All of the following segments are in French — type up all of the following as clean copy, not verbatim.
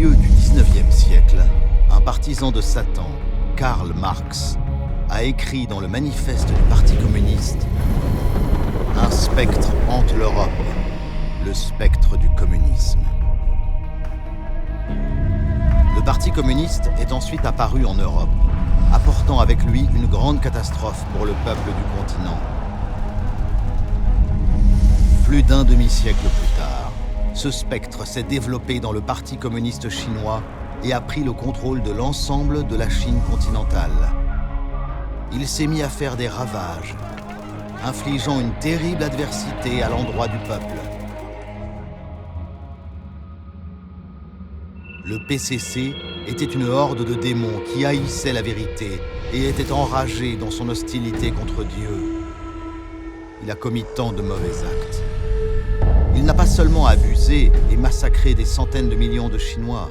milieu du XIXe siècle, un partisan de Satan, Karl Marx, a écrit dans le manifeste du Parti communiste « Un spectre hante l'Europe, le spectre du communisme ». Le Parti communiste est ensuite apparu en Europe, apportant avec lui une grande catastrophe pour le peuple du continent. Plus d'un demi-siècle plus tard, ce spectre s'est développé dans le Parti communiste chinois et a pris le contrôle de l'ensemble de la Chine continentale. Il s'est mis à faire des ravages, infligeant une terrible adversité à l'endroit du peuple. Le PCC était une horde de démons qui haïssait la vérité et était enragé dans son hostilité contre Dieu. Il a commis tant de mauvais actes. Il n'a pas seulement abusé et massacré des centaines de millions de Chinois,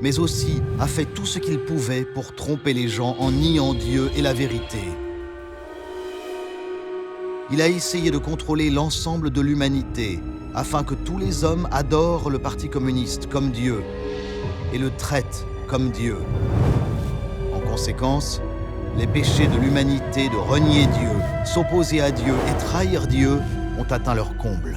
mais aussi a fait tout ce qu'il pouvait pour tromper les gens en niant Dieu et la vérité. Il a essayé de contrôler l'ensemble de l'humanité afin que tous les hommes adorent le Parti communiste comme Dieu et le traitent comme Dieu. En conséquence, les péchés de l'humanité de renier Dieu, s'opposer à Dieu et trahir Dieu ont atteint leur comble.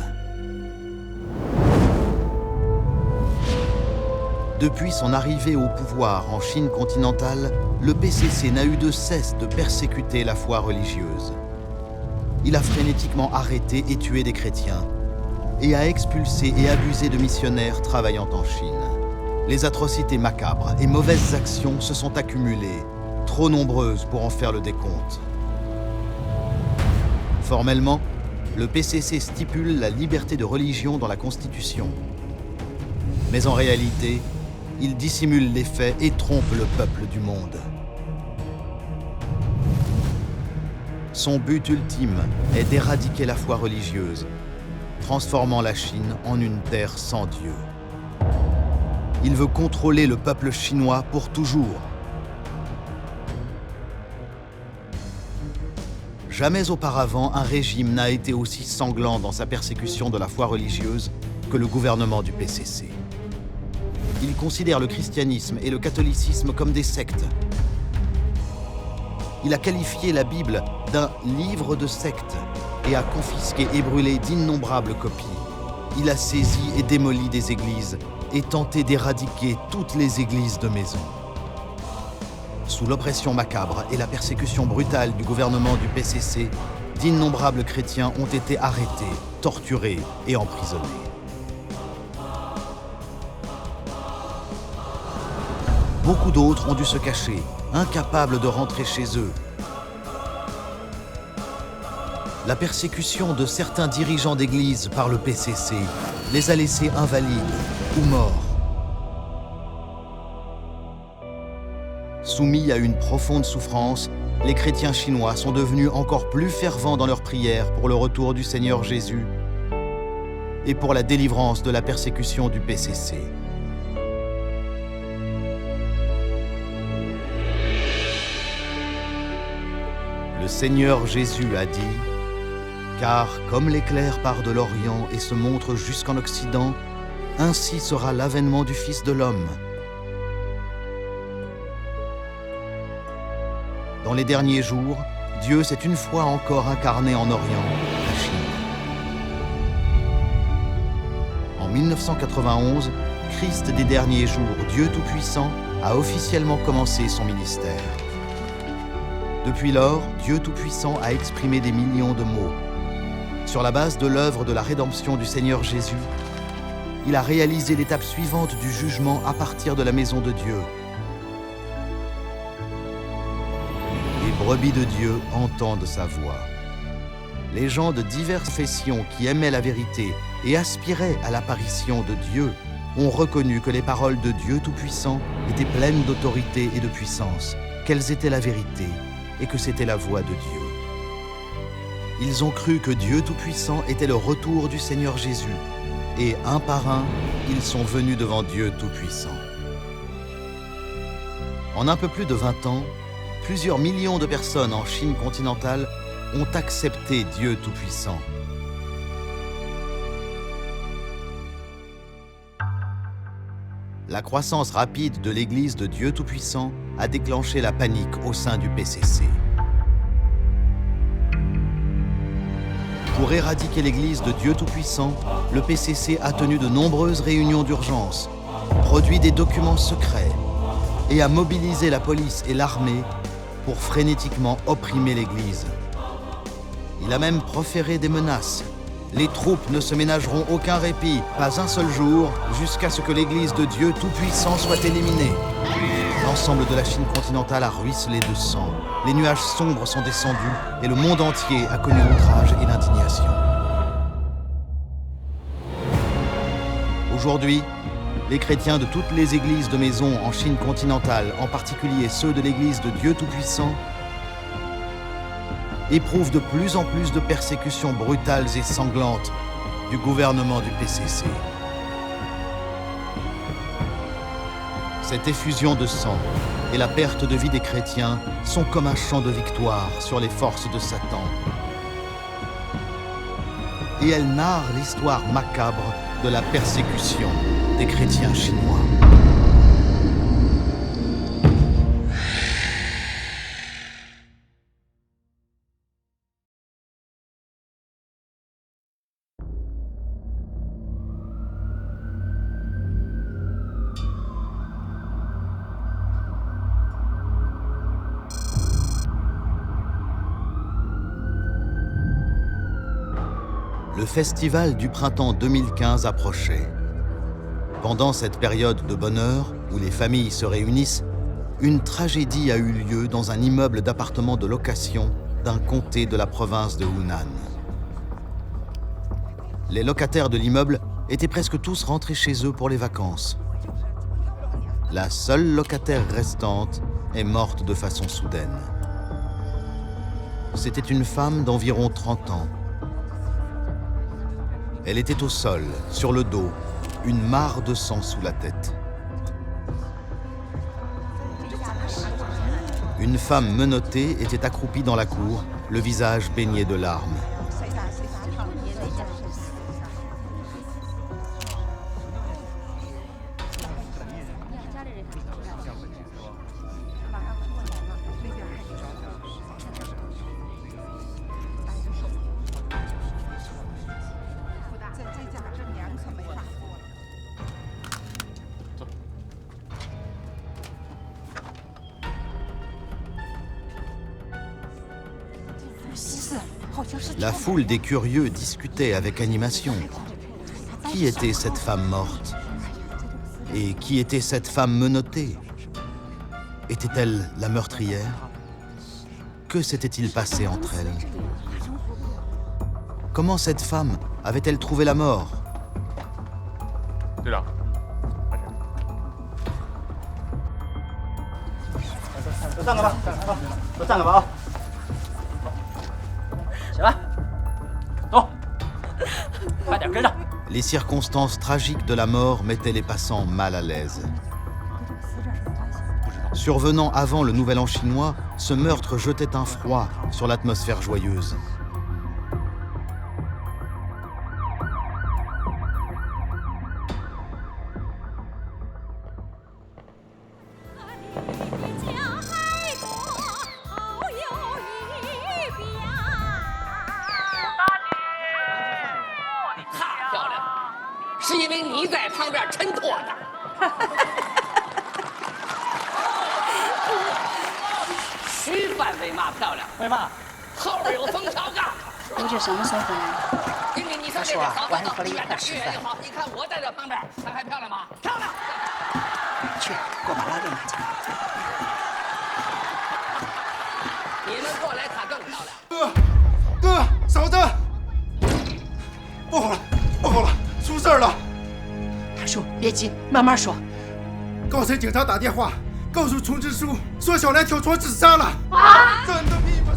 Depuis son arrivée au pouvoir en Chine continentale, le PCC n'a eu de cesse de persécuter la foi religieuse. Il a frénétiquement arrêté et tué des chrétiens et a expulsé et abusé de missionnaires travaillant en Chine. Les atrocités macabres et mauvaises actions se sont accumulées, trop nombreuses pour en faire le décompte. Formellement, le PCC stipule la liberté de religion dans la Constitution. Mais en réalité, il dissimule les faits et trompe le peuple du monde. Son but ultime est d'éradiquer la foi religieuse, transformant la Chine en une terre sans Dieu. Il veut contrôler le peuple chinois pour toujours. Jamais auparavant, un régime n'a été aussi sanglant dans sa persécution de la foi religieuse que le gouvernement du PCC. Il considère le christianisme et le catholicisme comme des sectes. Il a qualifié la Bible d'un livre de secte et a confisqué et brûlé d'innombrables copies. Il a saisi et démoli des églises et tenté d'éradiquer toutes les églises de maison. Sous l'oppression macabre et la persécution brutale du gouvernement du PCC, d'innombrables chrétiens ont été arrêtés, torturés et emprisonnés. Beaucoup d'autres ont dû se cacher, incapables de rentrer chez eux. La persécution de certains dirigeants d'église par le PCC les a laissés invalides ou morts. Soumis à une profonde souffrance, les chrétiens chinois sont devenus encore plus fervents dans leurs prières pour le retour du Seigneur Jésus et pour la délivrance de la persécution du PCC. Le Seigneur Jésus a dit « Car comme l'éclair part de l'Orient et se montre jusqu'en Occident, ainsi sera l'avènement du Fils de l'homme. » Dans les derniers jours, Dieu s'est une fois encore incarné en Orient, la Chine. En 1991, Christ des derniers jours, Dieu Tout-Puissant, a officiellement commencé son ministère. Depuis lors, Dieu Tout-Puissant a exprimé des millions de mots. Sur la base de l'œuvre de la rédemption du Seigneur Jésus, il a réalisé l'étape suivante du jugement à partir de la maison de Dieu. Les brebis de Dieu entendent sa voix. Les gens de diverses confessions qui aimaient la vérité et aspiraient à l'apparition de Dieu ont reconnu que les paroles de Dieu Tout-Puissant étaient pleines d'autorité et de puissance, qu'elles étaient la vérité et que c'était la voix de Dieu. Ils ont cru que Dieu Tout-Puissant était le retour du Seigneur Jésus, et un par un, ils sont venus devant Dieu Tout-Puissant. En un peu plus de 20 ans, plusieurs millions de personnes en Chine continentale ont accepté Dieu Tout-Puissant. La croissance rapide de l'Église de Dieu Tout-Puissant a déclenché la panique au sein du PCC. Pour éradiquer l'Église de Dieu Tout-Puissant, le PCC a tenu de nombreuses réunions d'urgence, produit des documents secrets et a mobilisé la police et l'armée pour frénétiquement opprimer l'Église. Il a même proféré des menaces. Les troupes ne se ménageront aucun répit, pas un seul jour, jusqu'à ce que l'Église de Dieu Tout-Puissant soit éliminée. L'ensemble de la Chine continentale a ruisselé de sang. Les nuages sombres sont descendus et le monde entier a connu l'outrage et l'indignation. Aujourd'hui, les chrétiens de toutes les églises de maison en Chine continentale, en particulier ceux de l'Église de Dieu Tout-Puissant, éprouvent de plus en plus de persécutions brutales et sanglantes du gouvernement du PCC. Cette effusion de sang et la perte de vie des chrétiens sont comme un chant de victoire sur les forces de Satan. Et elles narrent l'histoire macabre de la persécution des chrétiens chinois. Le festival du printemps 2015 approchait. Pendant cette période de bonheur, où les familles se réunissent, une tragédie a eu lieu dans un immeuble d'appartements de location d'un comté de la province de Hunan. Les locataires de l'immeuble étaient presque tous rentrés chez eux pour les vacances. La seule locataire restante est morte de façon soudaine. C'était une femme d'environ 30 ans. Elle était au sol, sur le dos, une mare de sang sous la tête. Une femme menottée était accroupie dans la cour, le visage baigné de larmes. La foule des curieux discutait avec animation. Qui était cette femme morte? Et qui était cette femme menottée? Était-elle la meurtrière? Que s'était-il passé entre elles? Comment cette femme avait-elle trouvé la mort? Les circonstances tragiques de la mort mettaient les passants mal à l'aise. Survenant avant le Nouvel An chinois, ce meurtre jetait un froid sur l'atmosphère joyeuse.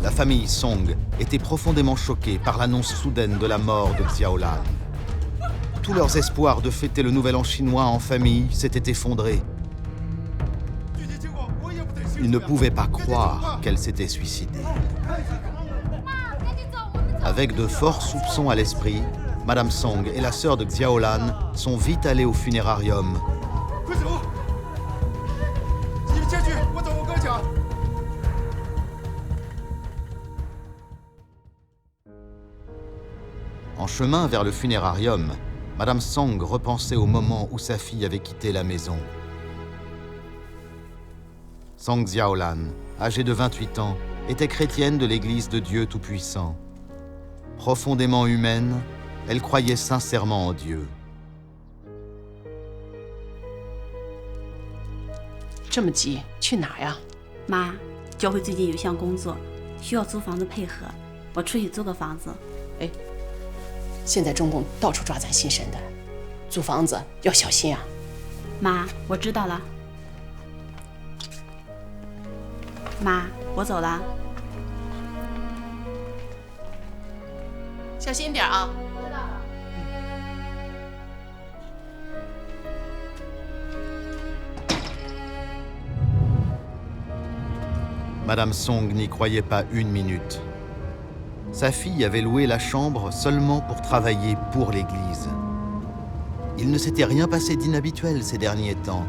La famille Song était profondément choquée par l'annonce soudaine de la mort de Xiaolan. Tous leurs espoirs de fêter le Nouvel An chinois en famille s'étaient effondrés. Ils ne pouvaient pas croire qu'elle s'était suicidée. Avec de forts soupçons à l'esprit, Madame Song et la sœur de Xiaolan sont vite allées au funérarium En chemin vers le funérarium, Madame Song repensait au moment où sa fille avait quitté la maison. Song Xiaolan, âgée de 28 ans, était chrétienne de l'Église de Dieu Tout-Puissant. Profondément humaine, elle croyait sincèrement en Dieu. 这么急，去哪呀？妈，教会最近有项工作，需要租房子配合，我出去租个房子。哎，现在中共到处抓咱新生的，租房子要小心啊。妈，我知道了。妈，我走了。小心点啊。 Madame Song n'y croyait pas une minute. Sa fille avait loué la chambre seulement pour travailler pour l'Église. Il ne s'était rien passé d'inhabituel ces derniers temps.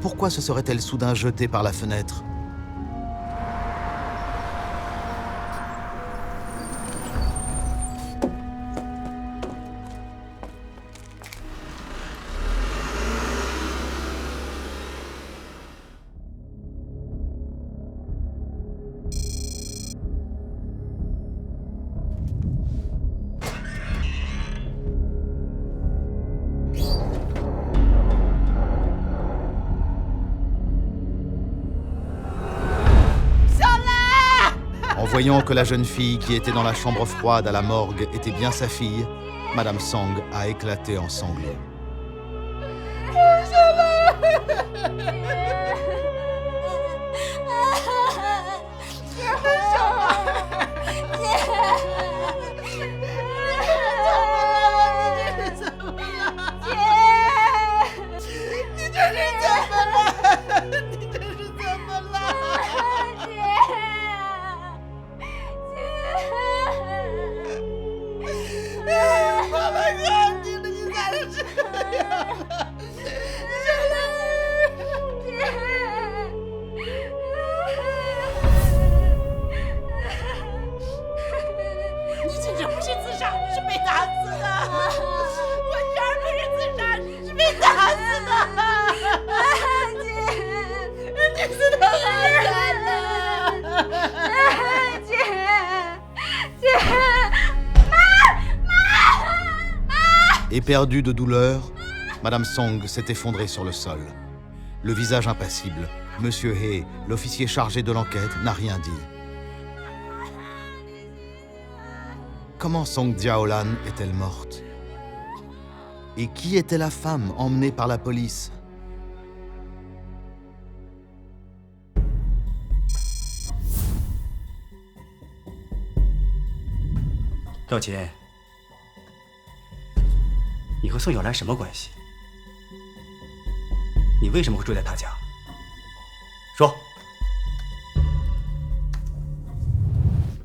Pourquoi se serait-elle soudain jetée par la fenêtre? En voyant que la jeune fille qui était dans la chambre froide à la morgue était bien sa fille, Madame Song a éclaté en sanglots. Éperdue de douleur, Madame Song s'est effondrée sur le sol. Le visage impassible, Monsieur He, l'officier chargé de l'enquête, n'a rien dit. Comment Song Xiaolan est-elle morte? Et qui était la femme emmenée par la police?赵杰，你和宋小兰什么关系？你为什么会住在她家？说。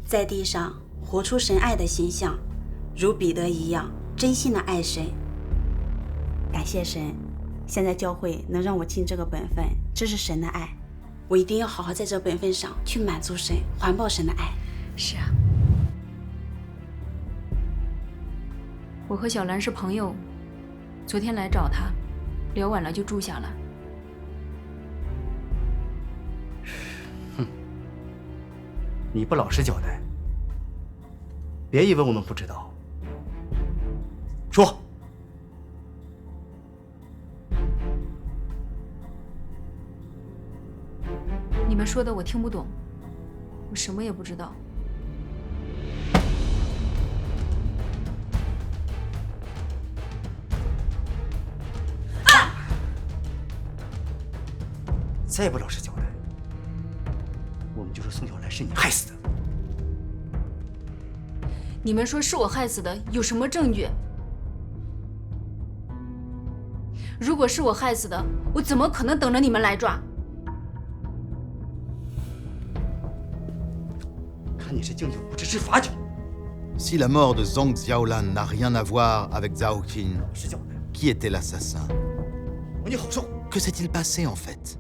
在地上活出神爱的形象，如彼得一样真心的爱神。感谢神，现在教会能让我尽这个本分，这是神的爱。我一定要好好在这本分上去满足神，环抱神的爱。是啊。 我和小兰是朋友，昨天来找她，聊晚了就住下了。哼，你不老实交代，别以为我们不知道。说。你们说的我听不懂，我什么也不知道。 再不老实交代，我们就说宋小兰是你害死的。你们说是我害死的，有什么证据？如果是我害死的，我怎么可能等着你们来抓？看你是敬酒不吃吃罚酒。Si la mort de Song Xiaolan n'a rien à voir avec Zhao Qin, qui était l'assassin? Que s'est-il passé en fait?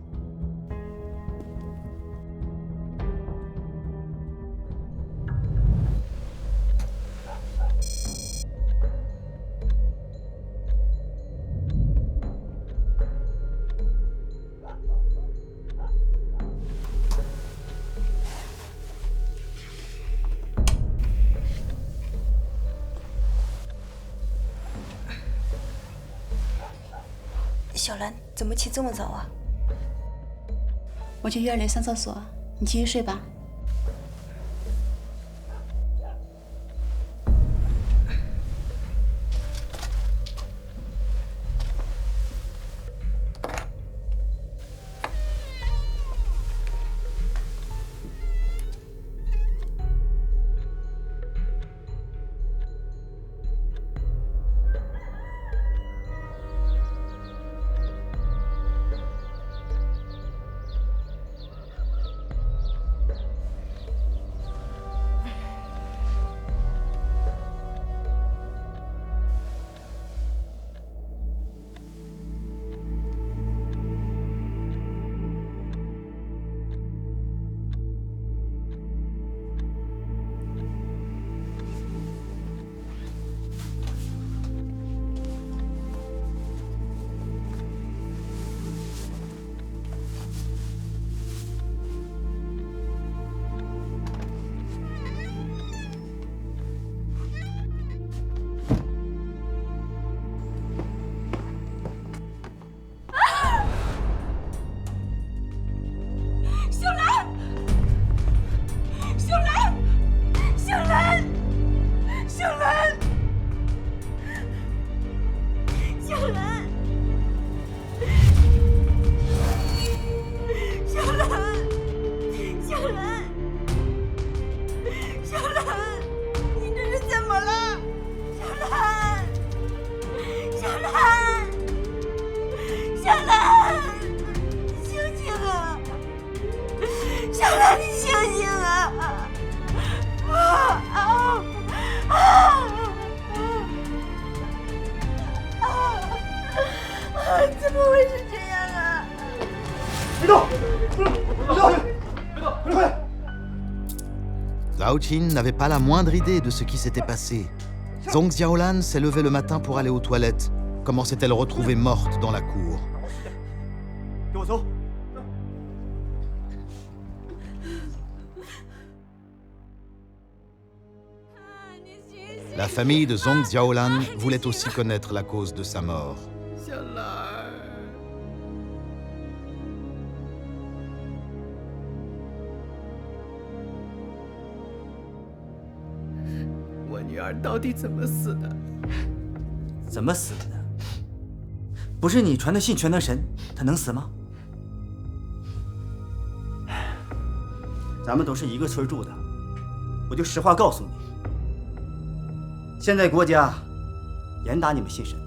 小兰怎么起这么早啊？我去院里上厕所，你继续睡吧。怎么会是这样啊？别动！别动！别动！快点！ Zhao Qin n'avait pas la moindre idée de ce qui s'était passé. Zhong Xiaolan s'est levée le matin pour aller aux toilettes. Comment s'est-elle retrouvée morte dans la cour? 给我走！ La famille de Zhong Xiaolan voulait aussi connaître la cause de sa mort. 小兰儿，我女儿到底怎么死的？怎么死的呢？不是你传的信全能神，他能死吗？咱们都是一个村住的，我就实话告诉你，现在国家严打你们信神的，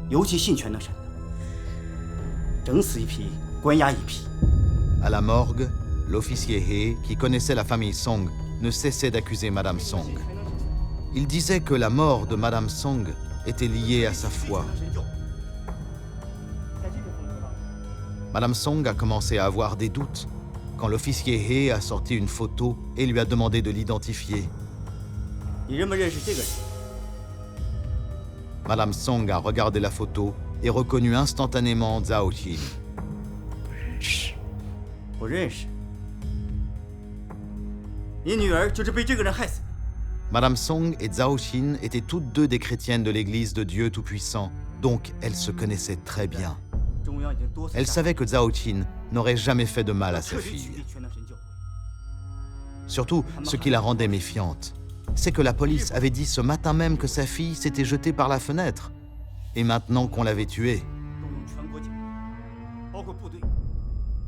尤其信全能神的，整死一批，关押一批。 À la morgue, l'officier He, qui connaissait la famille Song, ne cessait d'accuser Madame Song. Il disait que la mort de Madame Song était liée à sa foi. Madame Song a commencé à avoir des doutes quand l'officier He a sorti une photo et lui a demandé de l'identifier. 你认不认识这个人？ Madame Song a regardé la photo et reconnu instantanément Zhao Qin. 不认识。你女儿就是被这个人害死的。 Madame Song et Zhao Qin étaient toutes deux des chrétiennes de l'église de Dieu Tout-Puissant, donc elles se connaissaient très bien. 中央已经多次 Elles savaient que Zhao Qin n'aurait jamais fait de mal à sa fille. Surtout, ce qui la rendait méfiante, c'est que la police avait dit ce matin même que sa fille s'était jetée par la fenêtre. Et maintenant qu'on l'avait tuée,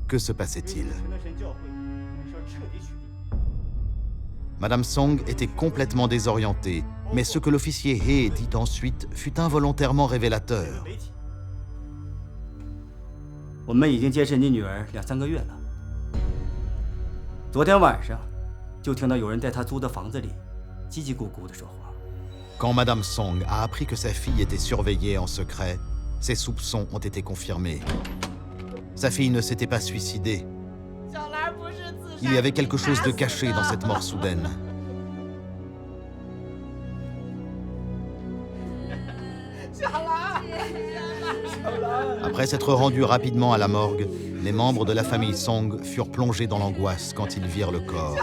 que se passait-il? Madame Song était complètement désorientée, mais ce que l'officier He dit ensuite fut involontairement révélateur. 我们已经监视你女儿2、3个月了。昨天晚上，就听到有人在她租的房子里叽叽咕咕地说话。 Quand Madame Song a appris que sa fille était surveillée en secret, ses soupçons ont été confirmés. Sa fille ne s'était pas suicidée. Il y avait quelque chose de caché dans cette mort soudaine. Après s'être rendus rapidement à la morgue, les membres de la famille Song furent plongés dans l'angoisse quand ils virent le corps.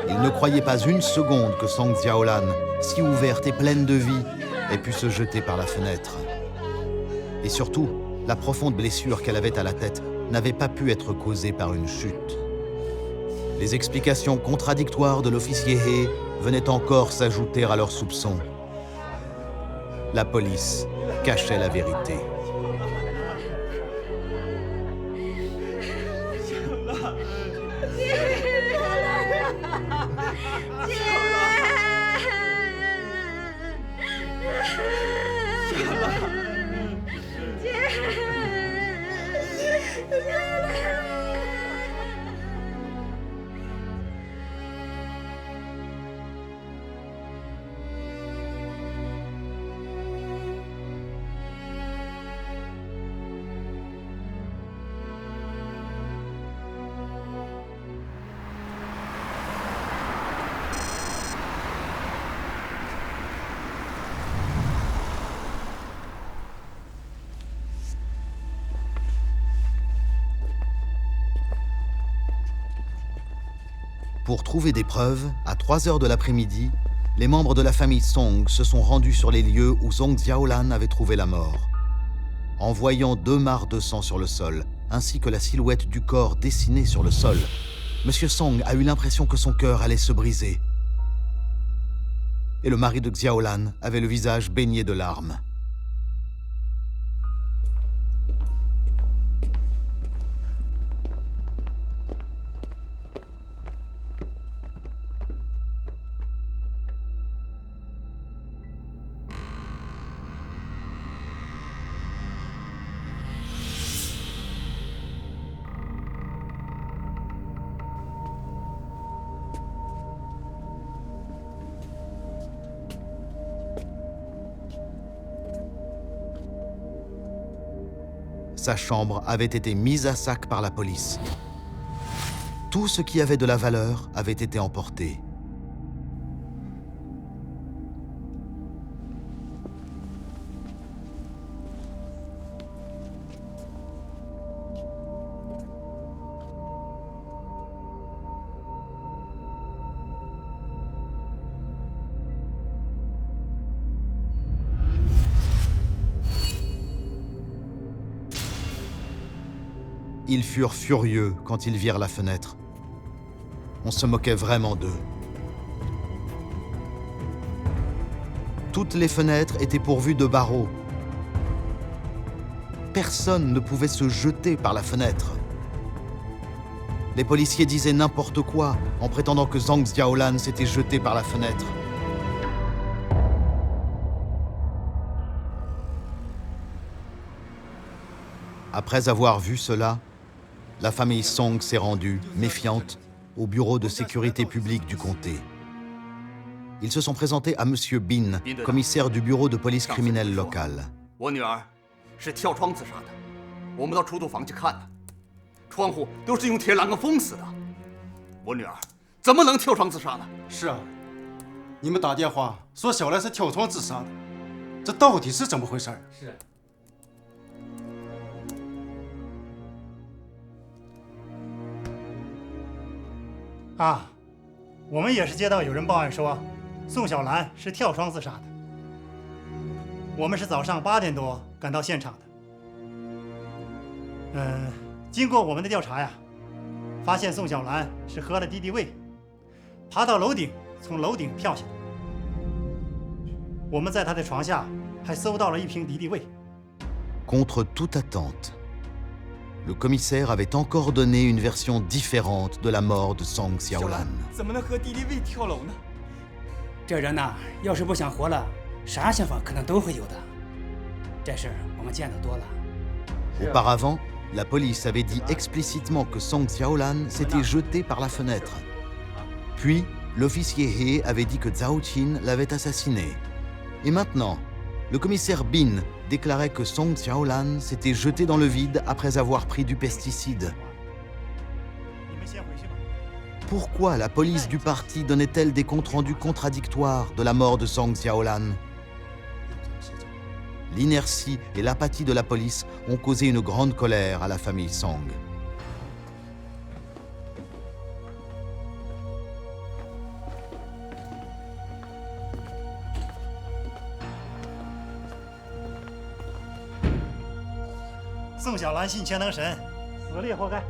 Ils ne croyaient pas une seconde que Song Xiaolan, si ouverte et pleine de vie, ait pu se jeter par la fenêtre. Et surtout, la profonde blessure qu'elle avait à la tête n'avait pas pu être causée par une chute. Les explications contradictoires de l'officier Hay venaient encore s'ajouter à leurs soupçons. La police cachait la vérité. Pour trouver des preuves, à 3 heures de l'après-midi, les membres de la famille Song se sont rendus sur les lieux où Song Xiaolan avait trouvé la mort. En voyant 2 mares de sang sur le sol, ainsi que la silhouette du corps dessinée sur le sol, M. Song a eu l'impression que son cœur allait se briser. Et le mari de Xiaolan avait le visage baigné de larmes. Sa chambre avait été mise à sac par la police. Tout ce qui avait de la valeur avait été emporté. Ils furent furieux quand ils virent la fenêtre. On se moquait vraiment d'eux. Toutes les fenêtres étaient pourvues de barreaux. Personne ne pouvait se jeter par la fenêtre. Les policiers disaient n'importe quoi en prétendant que Zhang Xiaolan s'était jeté par la fenêtre. Après avoir vu cela, la famille Song s'est rendue, méfiante, au bureau de sécurité publique du comté. Ils se sont présentés à M. Bin, commissaire du bureau de police criminelle locale.啊，我们也是接到有人报案说，宋小兰是跳窗自杀的。我们是早上8点多赶到现场的。经过我们的调查呀，发现宋小兰是喝了敌敌畏，爬到楼顶，从楼顶跳下来。我们在她的床下还搜到了1瓶敌敌畏。Contre toute attente, le commissaire avait encore donné une version différente de la mort de Zhang Xiaolan. 怎么能和敌敌畏跳楼呢？这人呐，要是不想活了，啥想法可能都会有的。这事儿我们见得多了。Auparavant, la police avait dit explicitement que Zhang Xiaolan s'était jeté par la fenêtre. Puis, l'officier He avait dit que Zhao Qin l'avait assassiné. Et maintenant, le commissaire Bin déclarait que Zhang Xiaolan s'était jeté dans le vide après avoir pris du pesticide. Pourquoi la police du parti donnait-elle des comptes rendus contradictoires de la mort de Zhang Xiaolan? L'inertie et l'apathie de la police ont causé une grande colère à la famille Song. 宋小兰信全能神，死了也活该。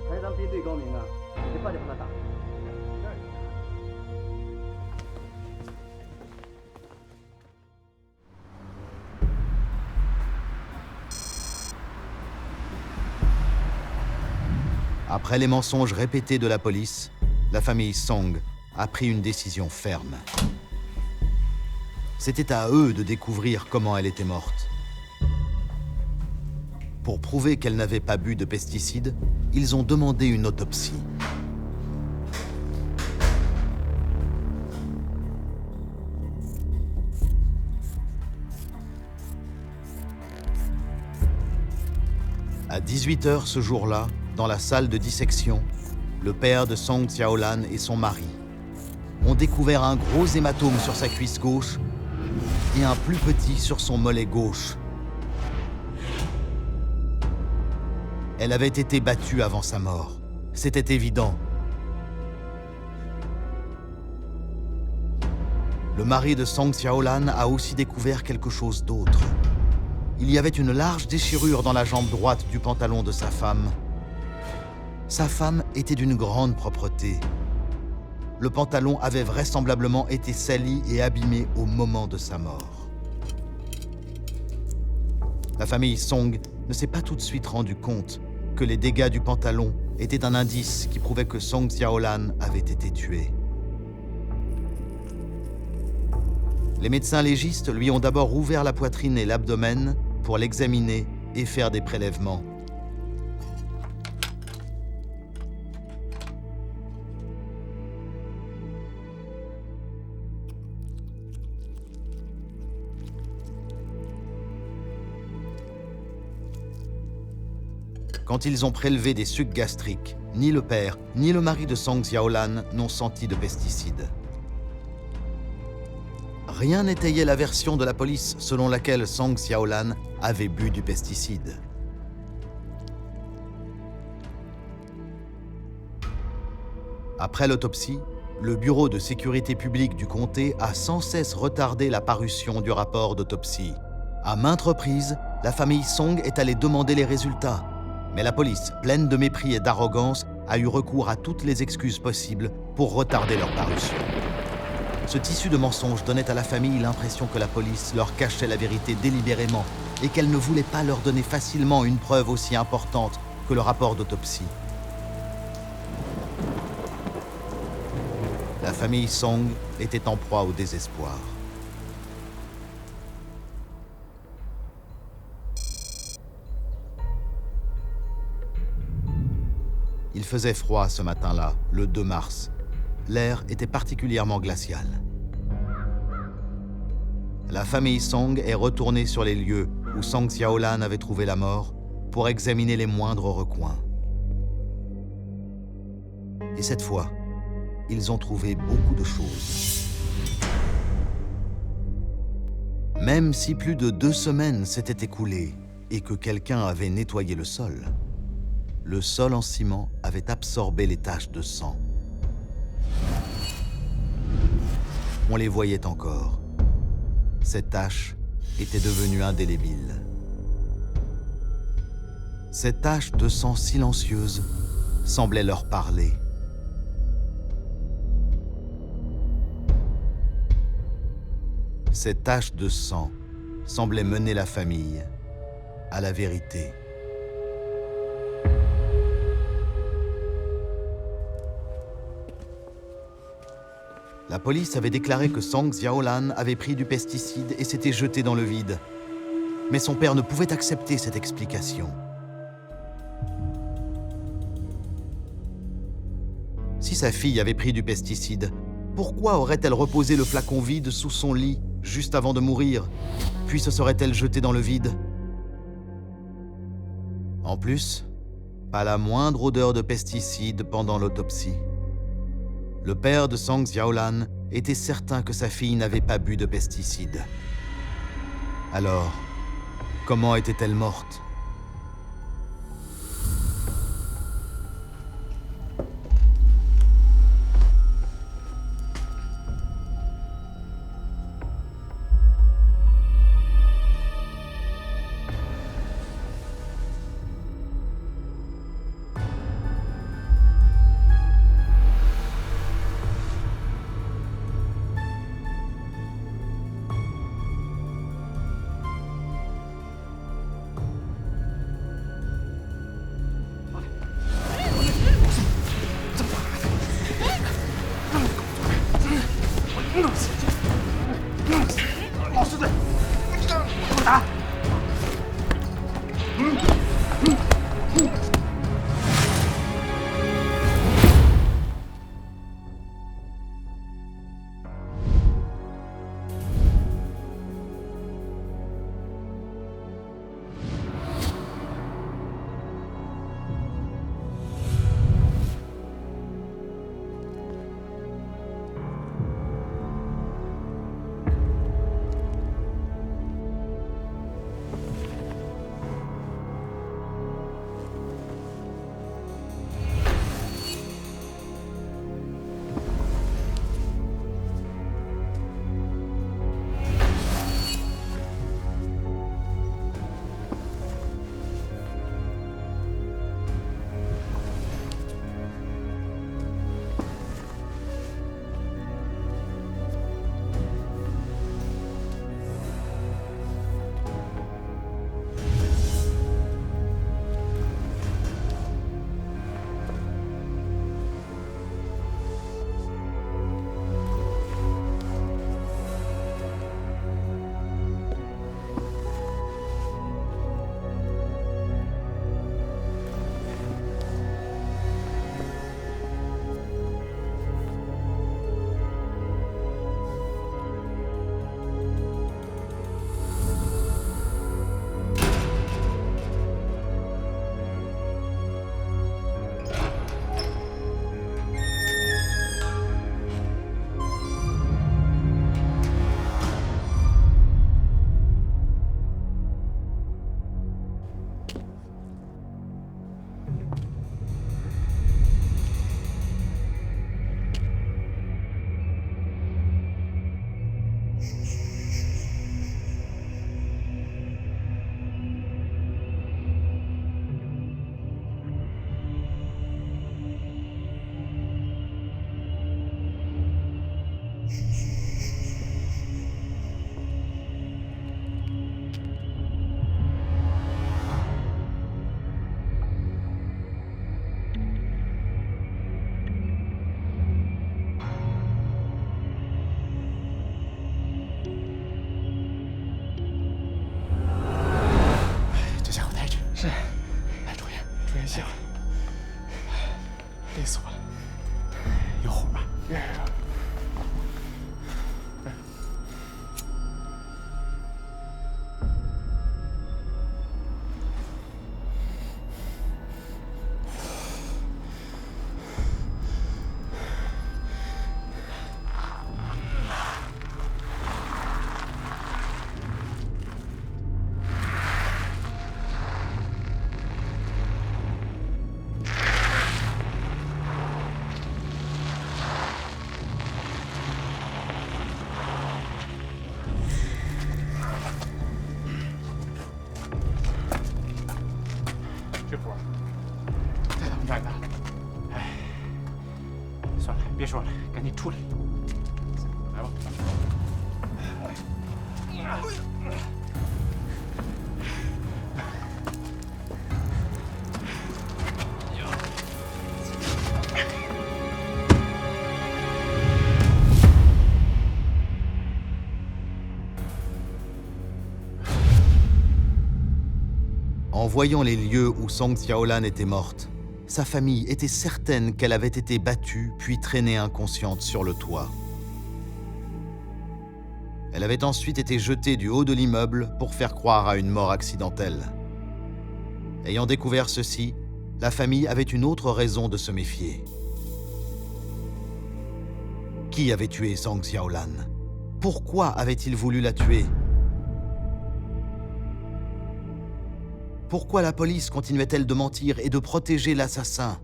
还是咱们兵队高明啊，得快点把他打。Après les mensonges répétés de la police, la famille Song a pris une décision ferme. C'était à eux de découvrir comment elle était morte. Pour prouver qu'elle n'avait pas bu de pesticides, ils ont demandé une autopsie. À 18h ce jour-là, dans la salle de dissection, le père de Song Xiaolan et son mari ont découvert un gros hématome sur sa cuisse gauche et un plus petit sur son mollet gauche. Elle avait été battue avant sa mort. C'était évident. Le mari de Song Xiaolan a aussi découvert quelque chose d'autre. Il y avait une large déchirure dans la jambe droite du pantalon de sa femme. Sa femme était d'une grande propreté. Le pantalon avait vraisemblablement été sali et abîmé au moment de sa mort. La famille Song ne s'est pas tout de suite rendu compte que les dégâts du pantalon étaient un indice qui prouvait que Song Xiaolan avait été tué. Les médecins légistes lui ont d'abord ouvert la poitrine et l'abdomen pour l'examiner et faire des prélèvements. Quand ils ont prélevé des sucs gastriques, ni le père, ni le mari de Song Xiaolan n'ont senti de pesticides. Rien n'étayait la version de la police selon laquelle Song Xiaolan avait bu du pesticide. Après l'autopsie, le bureau de sécurité publique du comté a sans cesse retardé la parution du rapport d'autopsie. À maintes reprises, la famille Song est allée demander les résultats. Mais la police, pleine de mépris et d'arrogance, a eu recours à toutes les excuses possibles pour retarder leur parution. Ce tissu de mensonges donnait à la famille l'impression que la police leur cachait la vérité délibérément et qu'elle ne voulait pas leur donner facilement une preuve aussi importante que le rapport d'autopsie. La famille Song était en proie au désespoir. Il faisait froid ce matin-là, le 2 mars. L'air était particulièrement glacial. La famille Song est retournée sur les lieux où Song Xiaolan avait trouvé la mort pour examiner les moindres recoins. Et cette fois, ils ont trouvé beaucoup de choses. Même si plus de 2 semaines s'étaient écoulées et que quelqu'un avait nettoyé le sol en ciment avait absorbé les taches de sang. On les voyait encore. Ces taches étaient devenues indélébiles. Ces taches de sang silencieuses semblaient leur parler. Ces taches de sang semblaient mener la famille à la vérité. La police avait déclaré que Song Xiaolan avait pris du pesticide et s'était jeté dans le vide. Mais son père ne pouvait accepter cette explication. Si sa fille avait pris du pesticide, pourquoi aurait-elle reposé le flacon vide sous son lit juste avant de mourir, puis se serait-elle jetée dans le vide? En plus, pas la moindre odeur de pesticide pendant l'autopsie. Le père de Song Xiaolan était certain que sa fille n'avait pas bu de pesticides. Alors, comment était-elle morte? 走吧，有火吗？这活在他们这儿干。哎，算了，别说了，赶紧处理。来吧。En voyant les lieux où Song Xiaolan était morte, sa famille était certaine qu'elle avait été battue puis traînée inconsciente sur le toit. Elle avait ensuite été jetée du haut de l'immeuble pour faire croire à une mort accidentelle. Ayant découvert ceci, la famille avait une autre raison de se méfier. Qui avait tué Song Xiaolan? Pourquoi avait-il voulu la tuer? Pourquoi la police continuait-elle de mentir et de protéger l'assassin?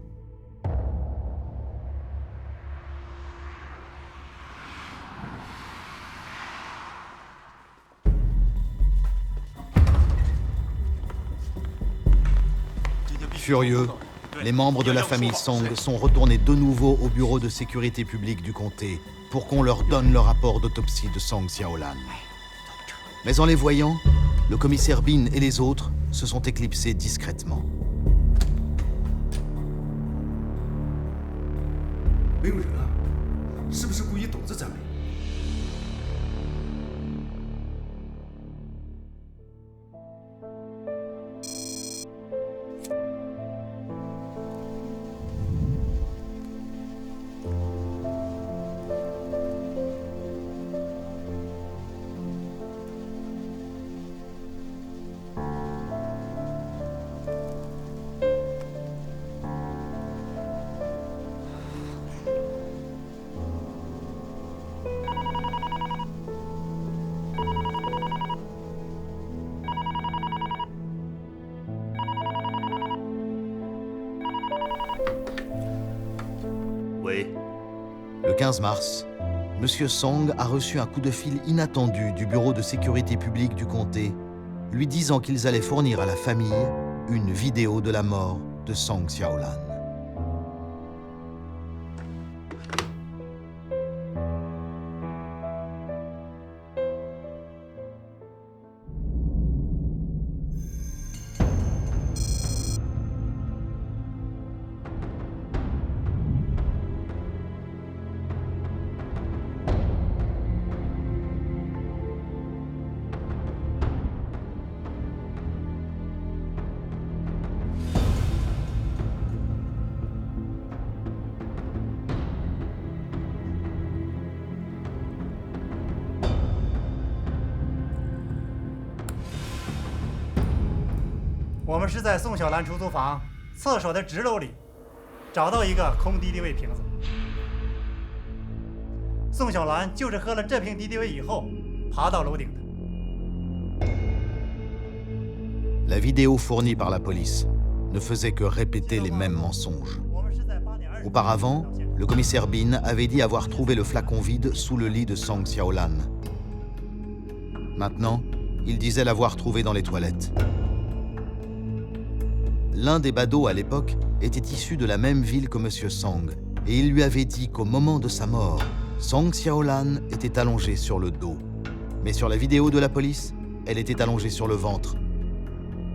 Furieux, les membres de la famille Song sont retournés de nouveau au bureau de sécurité publique du comté pour qu'on leur donne le rapport d'autopsie de Song Xiaolan. Mais en les voyant, le commissaire Bin et les autres se sont éclipsés discrètement. 没有人啊，是不是故意躲着咱们？ Le 15 mars, M. Song a reçu un coup de fil inattendu du bureau de sécurité publique du comté, lui disant qu'ils allaient fournir à la famille une vidéo de la mort de Song Xiaolan.我们是在宋小兰出租房厕所的纸篓里找到一个空敌敌畏瓶子。宋小兰就是喝了这瓶敌敌畏以后爬到楼顶的。La vidéo fournie par la police ne faisait que répéter les mêmes mensonges. Auparavant, le commissaire Bin avait dit avoir trouvé le flacon vide sous le lit de Song Xiaolan. Maintenant, il disait l'avoir trouvé dans les toilettes. L'un des badauds à l'époque était issu de la même ville que M. Song, et il lui avait dit qu'au moment de sa mort, Song Xiaolan était allongée sur le dos. Mais sur la vidéo de la police, elle était allongée sur le ventre.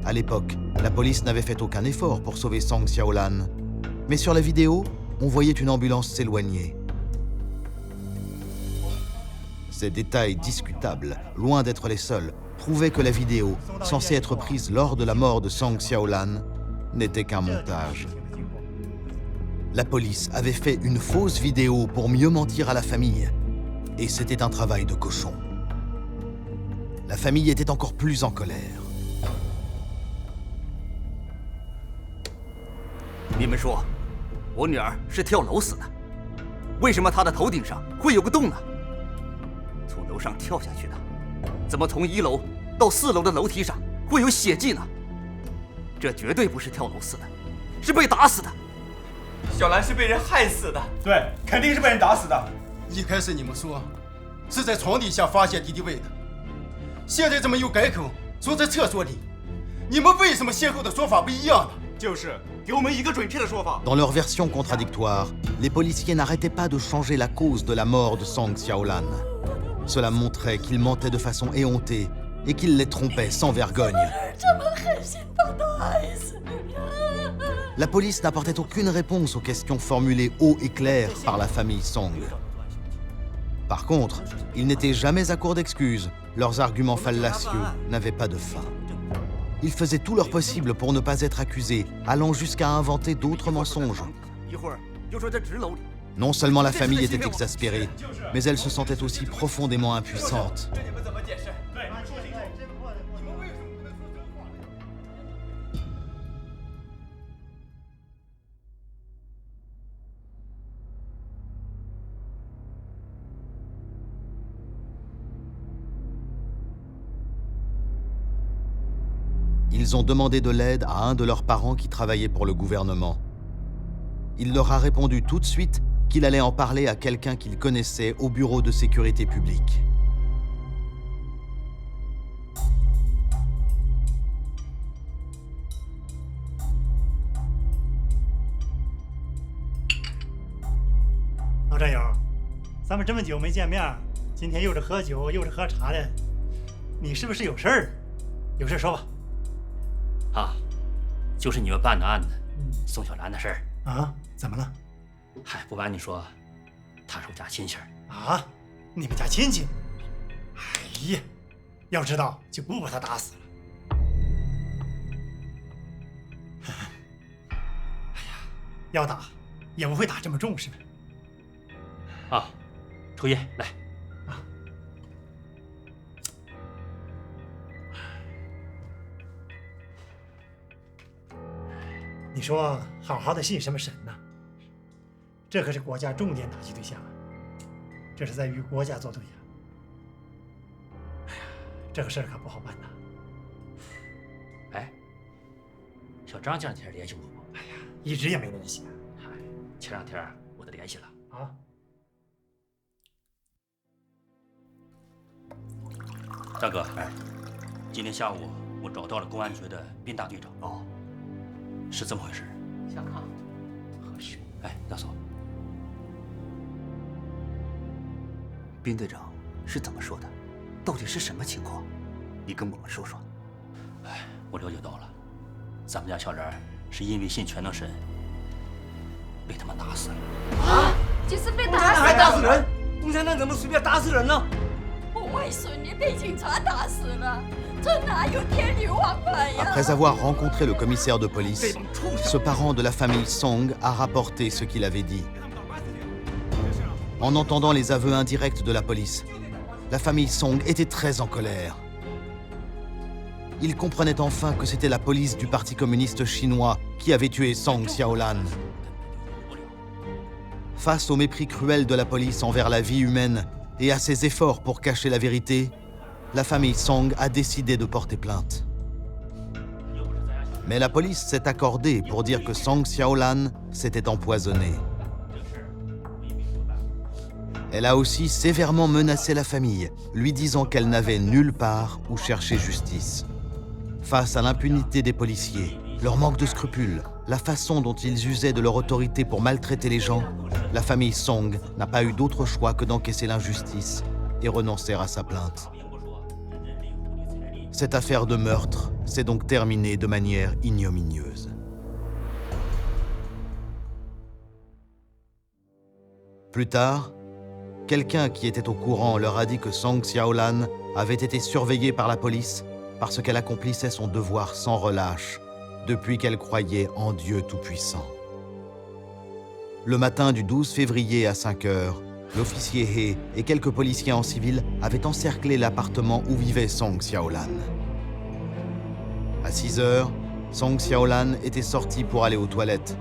À l'époque, la police n'avait fait aucun effort pour sauver Song Xiaolan. Mais sur la vidéo, on voyait une ambulance s'éloigner. Ces détails discutables, loin d'être les seuls, prouvaient que la vidéo, censée être prise lors de la mort de Song Xiaolan, n'était qu'un montage. La police avait fait une fausse vidéo pour mieux mentir à la famille. Et c'était un travail de cochon. La famille était encore plus en colère. 你们说，我女儿是跳楼死的，为什么她的头顶上会有个洞呢？从楼上跳下去的，怎么从1楼到4楼的楼梯上会有血迹呢？这绝对不是跳楼死的，是被打死的。小兰是被人害死的，对，肯定是被人打死的。一开始你们说是在床底下发现敌敌畏的，现在怎么又改口说在厕所里？你们为什么先后的说法不一样呢？就是给我们一个准确的说法。Dans leurs versions contradictoires, les policiers n'arrêtaient pas de changer la cause de la mort de Song Xiaolan. Cela montrait qu'ils mentaient de façon éhontée et qu'ils les trompaient sans vergogne. La police n'apportait aucune réponse aux questions formulées haut et clair par la famille Song. Par contre, ils n'étaient jamais à court d'excuses. Leurs arguments fallacieux n'avaient pas de fin. Ils faisaient tout leur possible pour ne pas être accusés, allant jusqu'à inventer d'autres mensonges. Non seulement la famille était exaspérée, mais elle se sentait aussi profondément impuissante. Ils ont demandé de l'aide à un de leurs parents qui travaillait pour le gouvernement. Il leur a répondu tout de suite qu'il allait en parler à quelqu'un qu'il connaissait au bureau de sécurité publique. Jean友，咱们这么久没见面，今天又是喝酒又是喝茶的，你是不是有事儿？有事说吧。啊，就是你们办的案子，宋小兰的事儿。啊？怎么了？嗨，不瞒你说，她是我家亲戚儿。啊？你们家亲戚？哎呀，要知道就不把他打死了。哎呀，要打也不会打这么重，是吧？啊，初一来。啊。你说好好的信什么神呢？这可是国家重点打击对象啊！这是在与国家作对呀！哎呀，这个事儿可不好办呐！哎，小张这两天联系我不？哎呀，一直也没联系啊！嗨，前两天我都联系了啊。大哥，哎，今天下午我找到了公安局的宾大队长。哦。是这么回事，小康，何事？哎，大嫂，宾队长是怎么说的？到底是什么情况？你跟我们说说。哎，我了解到了，咱们家小兰是因为信全能神，被他们打死了。啊！就是被打死了？还打死人？共产党怎么随便打死人呢？我外孙女被警察打死了。 Après avoir rencontré le commissaire de police, ce parent de la famille Song a rapporté ce qu'il avait dit. En entendant les aveux indirects de la police, la famille Song était très en colère. Ils comprenaient enfin que c'était la police du Parti communiste chinois qui avait tué Song Xiaolan. Face au mépris cruel de la police envers la vie humaine et à ses efforts pour cacher la vérité, la famille Song a décidé de porter plainte. Mais la police s'est accordée pour dire que Song Xiaolan s'était empoisonné. Elle a aussi sévèrement menacé la famille, lui disant qu'elle n'avait nulle part où chercher justice. Face à l'impunité des policiers, leur manque de scrupules, la façon dont ils usaient de leur autorité pour maltraiter les gens, la famille Song n'a pas eu d'autre choix que d'encaisser l'injustice et renoncer à sa plainte. Cette affaire de meurtre s'est donc terminée de manière ignominieuse. Plus tard, quelqu'un qui était au courant leur a dit que Song Xiaolan avait été surveillée par la police parce qu'elle accomplissait son devoir sans relâche depuis qu'elle croyait en Dieu Tout-Puissant. Le matin du 12 février à 5 heures, l'officier He et quelques policiers en civil avaient encerclé l'appartement où vivait Song Xiaolan. À 6 heures, Song Xiaolan était sortie pour aller aux toilettes.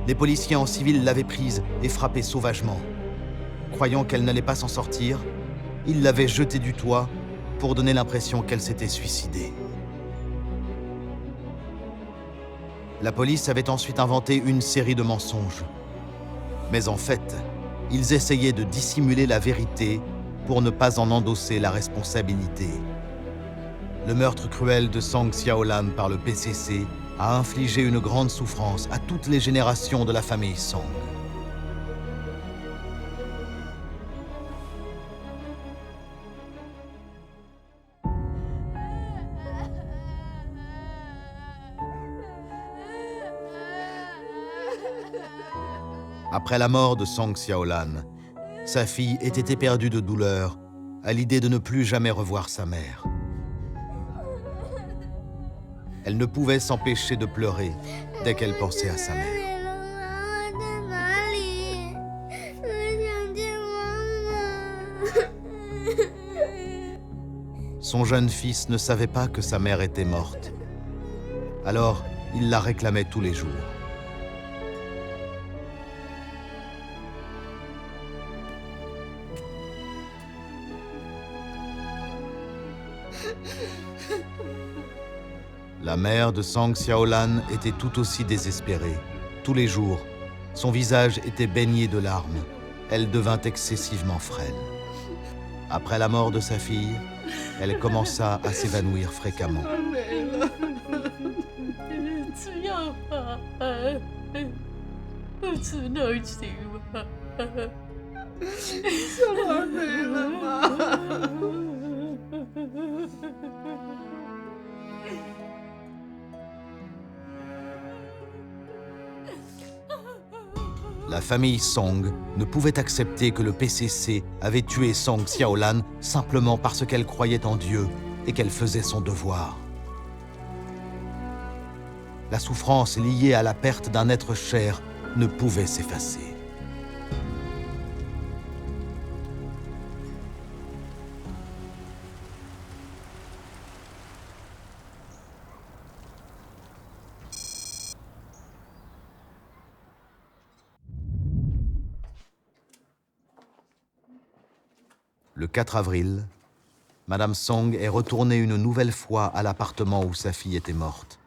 Les policiers en civil l'avaient prise et frappée sauvagement. Croyant qu'elle n'allait pas s'en sortir, ils l'avaient jetée du toit pour donner l'impression qu'elle s'était suicidée. La police avait ensuite inventé une série de mensonges. Mais en fait, ils essayaient de dissimuler la vérité pour ne pas en endosser la responsabilité. Le meurtre cruel de Song Xiaolan par le PCC a infligé une grande souffrance à toutes les générations de la famille Song. Après la mort de Song Xiaolan, sa fille était éperdue de douleur à l'idée de ne plus jamais revoir sa mère. Elle ne pouvait s'empêcher de pleurer dès qu'elle pensait à sa mère. Son jeune fils ne savait pas que sa mère était morte. Alors, il la réclamait tous les jours. La mère de Song Xiaolan était tout aussi désespérée. Tous les jours, son visage était baigné de larmes. Elle devint excessivement frêle. Après la mort de sa fille, elle commença à s'évanouir fréquemment. La famille Song ne pouvait accepter que le PCC avait tué Song Xiaolan simplement parce qu'elle croyait en Dieu et qu'elle faisait son devoir. La souffrance liée à la perte d'un être cher ne pouvait s'effacer. Le 4 avril, Madame Song est retournée une nouvelle fois à l'appartement où sa fille était morte.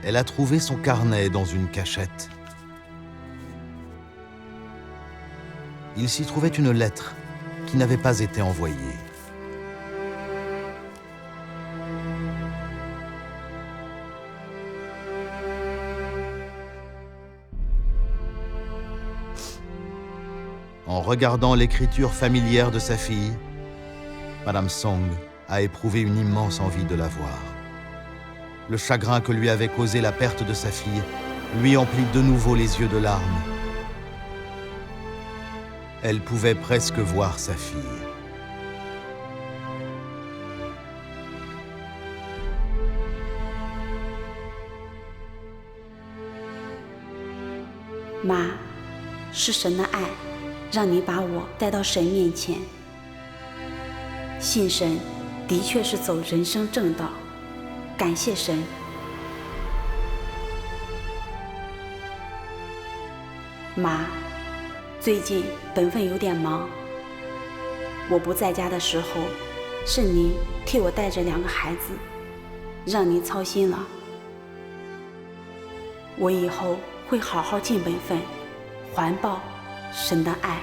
Elle a trouvé son carnet dans une cachette. Il s'y trouvait une lettre qui n'avait pas été envoyée. En regardant l'écriture familière de sa fille, Madame Song a éprouvé une immense envie de la voir. Le chagrin que lui avait causé la perte de sa fille lui emplit de nouveau les yeux de larmes. Elle pouvait presque voir sa fille. « 妈，是神的爱，让你把我带到神面前。信神的确是走人生正道。 感谢神，妈，最近本分有点忙，我不在家的时候，是您替我带着2个孩子，让您操心了。我以后会好好尽本分，还报神的爱。